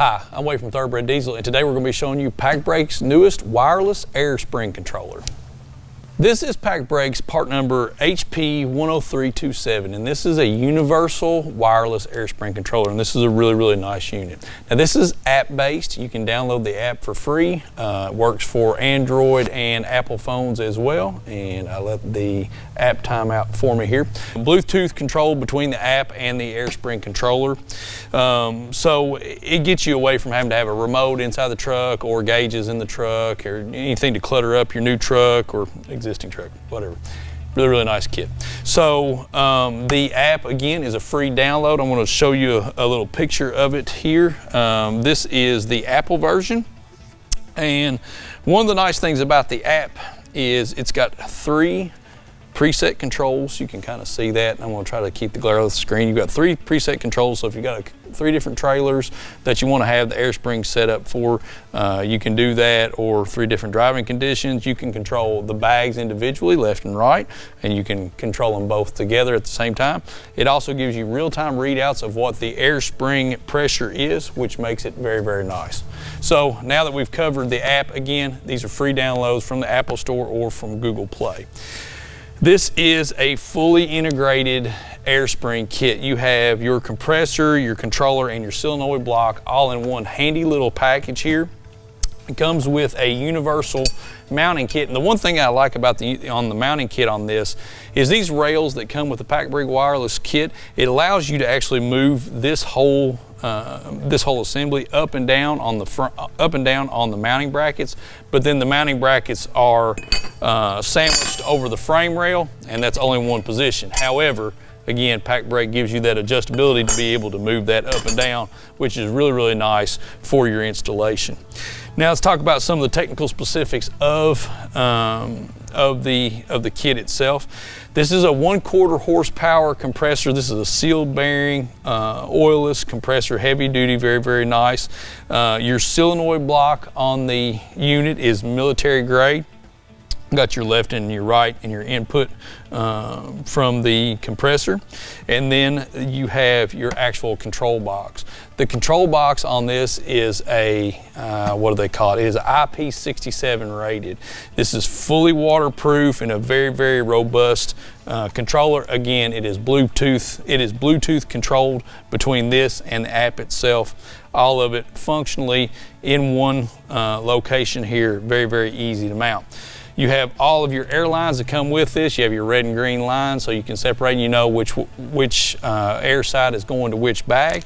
Hi, I'm Wade from Thoroughbred Diesel, and today we're going to be showing you Pacbrake's newest wireless air spring controller. This is Pacbrake's part number HP10327, and this is a universal wireless air spring controller, and this is a really nice unit. Now this is app-based. You can download the app for free. It works for Android and Apple phones as well, and I let the app time out for me here. Bluetooth control between the app and the air spring controller, so it gets you away from having to have a remote inside the truck or gauges in the truck or anything to clutter up your new truck or existing truck, whatever. Really nice kit. So the app again is a free download. I'm going to show you a little picture of it here. This is the Apple version, and one of the nice things about the app is it's got 3 preset controls. You can kind of see that. I'm going to try to keep the glare off the screen. You've got 3 preset controls, so if you've got 3 different trailers that you want to have the air spring set up for, you can do that, or 3 different driving conditions. You can control the bags individually, left and right, and you can control them both together at the same time. It also gives you real-time readouts of what the air spring pressure is, which makes it very nice. So now that we've covered the app, again, these are free downloads from the Apple Store or from Google Play. This is a fully integrated air spring kit. You have your compressor, your controller, and your solenoid block all in one handy little package here. It comes with a universal mounting kit, and the one thing I like about the mounting kit on this is these rails that come with the Pacbrake wireless kit. It allows you to actually move this whole assembly up and down on the front, up and down on the mounting brackets, but then the mounting brackets are sandwiched over the frame rail, and that's only one position. However, again, Pacbrake gives you that adjustability to be able to move that up and down, which is really nice for your installation. Now let's talk about some of the technical specifics of the kit itself. This is a 1/4 horsepower compressor. This is a sealed bearing, oilless compressor, heavy duty, very nice. Your solenoid block on the unit is military grade. Got your left and your right and your input from the compressor, and then you have your actual control box. The control box on this is a what do they call it? It is IP67 rated. This is fully waterproof and a very robust controller. Again, it is Bluetooth. It is Bluetooth controlled between this and the app itself. All of it functionally in one location here. Very easy to mount. You have all of your airlines that come with this. You have your red and green lines, so you can separate and you know which air side is going to which bag.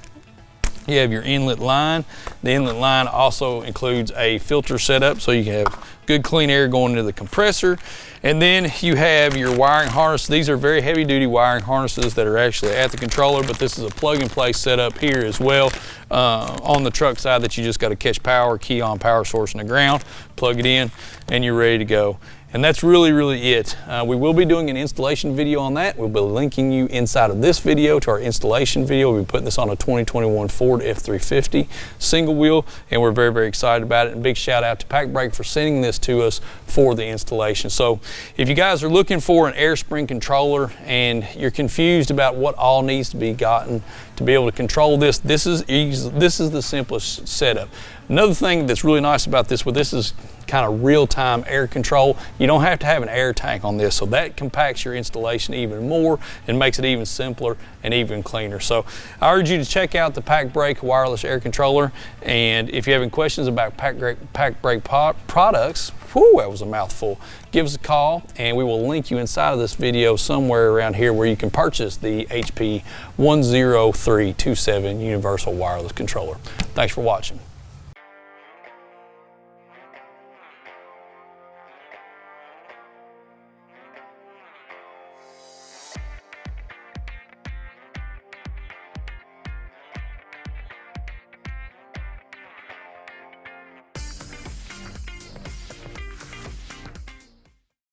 You have your inlet line. The inlet line also includes a filter setup, so you can have good clean air going into the compressor. And then you have your wiring harness. These are very heavy duty wiring harnesses that are actually at the controller, but this is a plug and play setup here as well on the truck side that you just got to catch power, key on power source in the ground, plug it in, and you're ready to go. And that's really it. We will be doing an installation video on that. We'll be linking you inside of this video to our installation video. We'll be putting this on a 2021 Ford F350 single wheel, and we're very excited about it. And big shout out to Pacbrake for sending this to us for the installation. So if you guys are looking for an air spring controller and you're confused about what all needs to be gotten to be able to control this, this is the simplest setup. Another thing that's really nice about this, this is kind of real-time air control. You don't have to have an air tank on this, so that compacts your installation even more and makes it even simpler and even cleaner. So I urge you to check out the Pacbrake wireless air controller, and if you have any questions about Pacbrake products, whew, that was a mouthful, give us a call and we will link you inside of this video somewhere around here where you can purchase the HP10327 universal wireless controller. Thanks for watching.